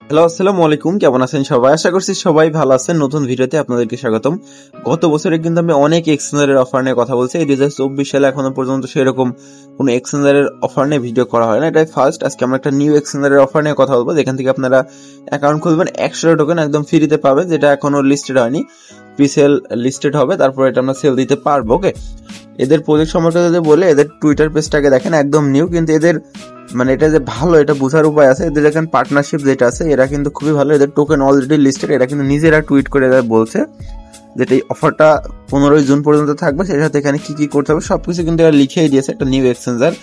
Hello, আসসালামু আলাইকুম। কেমন আছেন সবাই? আশা করছি সবাই ভালো আছেন। নতুন ভিডিওতে আপনাদেরকে স্বাগতম। গত বছরে কিন্তু আমি অনেক এক্সচেঞ্জারের অফার নিয়ে কথা বলছি। এই 2024 সালে এখনো পর্যন্ত সেরকম কোনো এক্সচেঞ্জারের অফার নিয়ে ভিডিও করা হয় না। এটাই ফার্স্ট। আজকে আমরা একটা নিউ এক্সচেঞ্জারের অফার নিয়ে কথা বলবো, যেখান থেকে আপনারা অ্যাকাউন্ট খুলবেন, 100 টোকেন একদম ফ্রিতে পাবেন, যেটা এখনো লিস্টেড হয়নি। প্রিসেল লিস্টেড হবে, তারপর এটা আমরা সেল দিতে পারবো। ওকে, এদের প্রজেক্ট সম্পর্কে যদি বলে, এদের টুইটার পেজটাকে দেখেন, একদম নিউ, কিন্তু এদের মানে এটা যে ভালো এটা বোঝার উপায় আছে। এদের এখন পার্টনারশিপ যেটা আছে, এরা কিন্তু খুবই ভালো। এদের টোকেন অলরেডি লিস্টেড। এরা কিন্তু নিজেরা টুইট করে এরা বলছে যেটা এই অফারটা 15 জুন পর্যন্ত থাকবে, সেটার সাথে এখানে কি কি করতে হবে সবকিছু কিন্তু এরা লিখেই দিয়েছে। একটা নিউ এক্সচেঞ্জার,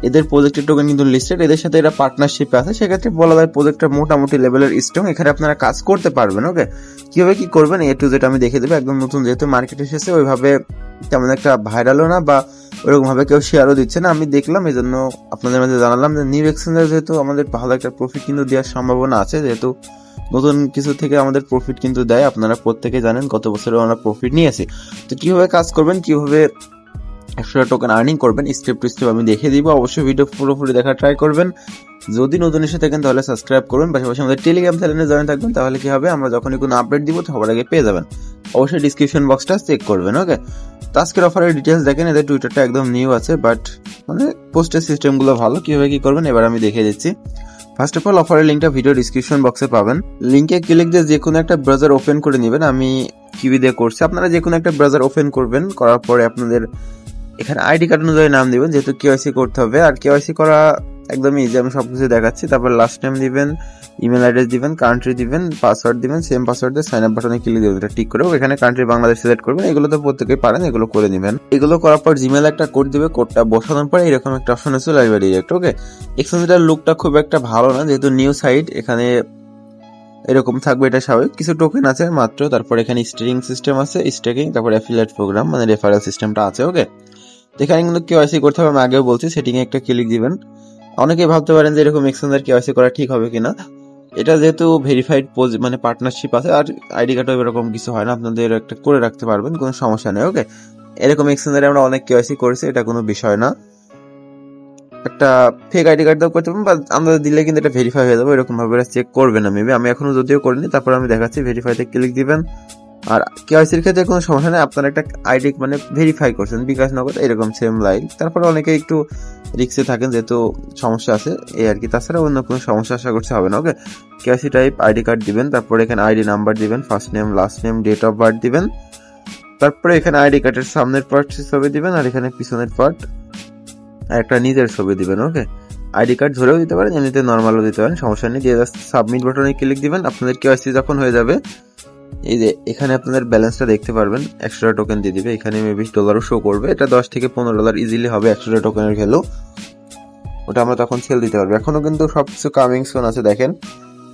এদের প্রজেক্টের টোকেন কিন্তু লিস্টেড, এদের সাথে এরা পার্টনারশিপে আছে। সেক্ষেত্রে বলা যায় প্রজেক্টটা মোটামুটি লেভেলের স্ট্রং। এখানে আপনারা কাজ করতে পারবেন। ওকে, কিভাবে কি করবেন এ টু জেড আমি দেখে দেবো। একদম নতুন যেহেতু মার্কেটে এসেছে, ওইভাবে তেমন একটা ভাইরালও না বা ওরকম ভাবে কেউ শেয়ারও দিচ্ছে না। আমি দেখলাম, এই জন্য আপনাদের মাঝে জানালাম যে নিউ এক্সচেঞ্জার যেহেতু আমাদের ভালো একটা প্রফিট কিন্তু দেওয়ার সম্ভাবনা আছে, যেহেতু নতুন কিছু থেকে আমাদের প্রফিট কিন্তু দেয়। আপনারা প্রত্যেকে জানেন গত বছরে আমরা প্রফিট নিয়েছি। তো কিভাবে কাজ করবেন, কিভাবে 100 টোকেন আর্নিং করবেন, স্টেপ টু স্টেপ আমি দেখিয়ে দিব। অবশ্যই ভিডিও পুরোপুরি দেখার ট্রাই করবেন। যদি নতুন এসে থাকেন তাহলে সাবস্ক্রাইব করবেন, পাশাপাশি আমাদের টেলিগ্রাম চ্যানেলে জয়েন থাকবেন। তাহলে কি হবে, আমরা যখনই কোনো আপডেট দিব সবার আগে পেয়ে যাবেন। অবশ্যই ডিসক্রিপশন বক্সটা চেক করবেন। ওকে, তো আজকের অফারের ডিটেলস দেখেন। এদের টুইটারটা একদম নিউ আছে, বাট মানে পোস্টের সিস্টেমগুলো ভালো। কিভাবে কি করবেন এবার আমি দেখিয়ে দিচ্ছি। ফার্স্ট অফ অল, অফারের লিঙ্কটা ভিডিও ডিসক্রিপশন বক্সে পাবেন। লিঙ্কে ক্লিক দিয়ে যে কোনো একটা ব্রাউজার ওপেন করে নেবেন। আমি কিউবি দিয়ে করছি, আপনারা যে কোনো একটা ব্রাউজার ওপেন করবেন। করার পরে আপনাদের এখানে আইডি কার্ড অনুযায়ী নাম দিবেন, যেহেতু কেওয়াইসি করতে হবে। আর কেওয়াইসি করা একদমই ইজি, আমি সবকিছু দেখাচ্ছি। তারপর লাস্ট নেম দিবেন, ইমেল অ্যাড্রেস দিবেন, কান্ট্রি দিবেন, পাসওয়ার্ড দিবেন, সেম পাসওয়ার্ড দিয়ে সাইন আপ বাটনে ক্লিক দিবেন, এটা টিক করে এখানে কান্ট্রি বাংলাদেশ সিলেক্ট করবেন। এগুলো তো প্রত্যেকেই পারেন, এগুলো করে নেবেন। এগুলো করার পর জিমেল একটা কোড দিবে, কোডটা বসানোর পর এরকম একটা অপশন চলে আসবে ডিরেক্ট। ওকে, এক্সচেঞ্জটার লুকটা খুব একটা ভালো না, যেহেতু নিউ সাইট। এখানে এরকম থাকবে, এটা স্বাভাবিক। কিছু টোকেন আছে মাত্র। তারপর এখানে স্টেকিং সিস্টেম আছে, স্টেকিং, তারপর অ্যাফিলিয়েট প্রোগ্রাম মানে রেফারেল সিস্টেমটা আছে। ওকে, এখানে কিন্তু কেওয়াইসি করতে হবে, আমি আগেও বলছি। সেটিং এ একটা ক্লিক দিবেন। অনেকে ভাবতে পারেন যে এরকম এক্সচেঞ্জার কেওয়াইসি করা ঠিক হবে কিনা। এটা যেহেতু ভেরিফাইড মানে পার্টনারশিপ আছে, আর আইডি কার্ডও এরকম কিছু হয় না, আপনাদের একটা করে রাখতে পারবেন, কোনো সমস্যা নেই। ওকে, এরকম এক্সচেঞ্জারে আমরা অনেক কেওয়াইসি করেছি, এটা কোনো বিষয় না। একটা ফেক আইডি কার্ড দাও করতে পারবেন, বা আমরা দিলে কিন্তু এটা ভেরিফাই হয়ে যাবে। এরকম ভাবে চেক করবেন না মেবি, আমি এখনো যদিও করিনি। তারপর আমি দেখাচ্ছি, ভেরিফাইতে ক্লিক দিবেন। আর কেওয়াইসির ক্ষেত্রে কোনো সমস্যা নেই, আপনারা একটা আইডি মানে ভেরিফাই করছেন বিকাশ নগদ, এরকম সেম লাইন। তারপরে অনেকে একটু রিস্কে থাকেন, যেহেতু সমস্যা আছে এই আর কি। তাছাড়া অন্য কোনো সমস্যা আশা করছি হবে না। Okay, KYC type ID card দিবেন, তারপরে এখানে আইডি নাম্বার দিবেন, first name, last name, date of birth দিবেন। তারপরে এখানে আইডি কার্ডের সামনের পার্ট ছবি দিবেন, আর এখানে পিছনের পার্ট আর একটা নিজের ছবি দিবেন। ওকে, আইডি কার্ড ধরেও দিতে পারেন, এমনিতে নর্মালও দিতে পারেন, সমস্যা নেই। দিয়ে জাস্ট সাবমিট বাটনে ক্লিক দিবেন। আপনাদের কেওয়াইসি যখন হয়ে যাবে, এই যে এখানে আপনাদের ব্যালেন্সটা দেখতে পারবেন, 100 টোকেন দিয়ে দিবে। এখানে মেবি ডলারও শো করবে, এটা $10 থেকে $15 ইজিলি হবে 100 টোকেনের ভ্যালু। ওটা আমরা তখন সেল দিতে পারবো। এখনো কিন্তু সবকিছু কামিং সুন আছে, দেখেন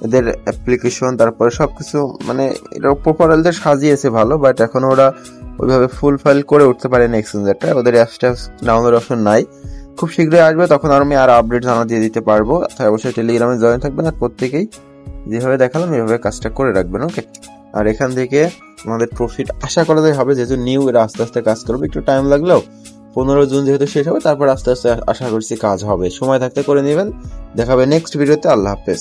এদের অ্যাপ্লিকেশন, তারপরে সবকিছু মানে এটা প্রোফাইলদের সাজিয়েছে ভালো, বাট এখনো ওরা ওইভাবে ফুল ফাইল করে উঠতে পারে না এক্সচেঞ্জারটা। ওদের অ্যাপসটা ডাউনলোড অপশন নাই, খুব শীঘ্রই আসবে, তখন আমি আর আপডেট জানা দিয়ে দিতে পারবো। তাই অবশ্যই টেলিগ্রামে জয়েন থাকবেন, আর প্রত্যেকেই যেভাবে দেখালাম এভাবে কাজটা করে রাখবেন। ওকে, আর এখান থেকে আমাদের প্রফিট আশা করা যায় হবে, যেহেতু নিউ এরা আস্তে আস্তে কাজ করবে, একটু টাইম লাগলেও 15 জুন যেহেতু শেষ হবে, তারপর আস্তে আস্তে আশা করছি কাজ হবে। সময় থাকতে করে নেবেন। দেখাবে নেক্সট ভিডিওতে। আল্লাহ হাফেজ।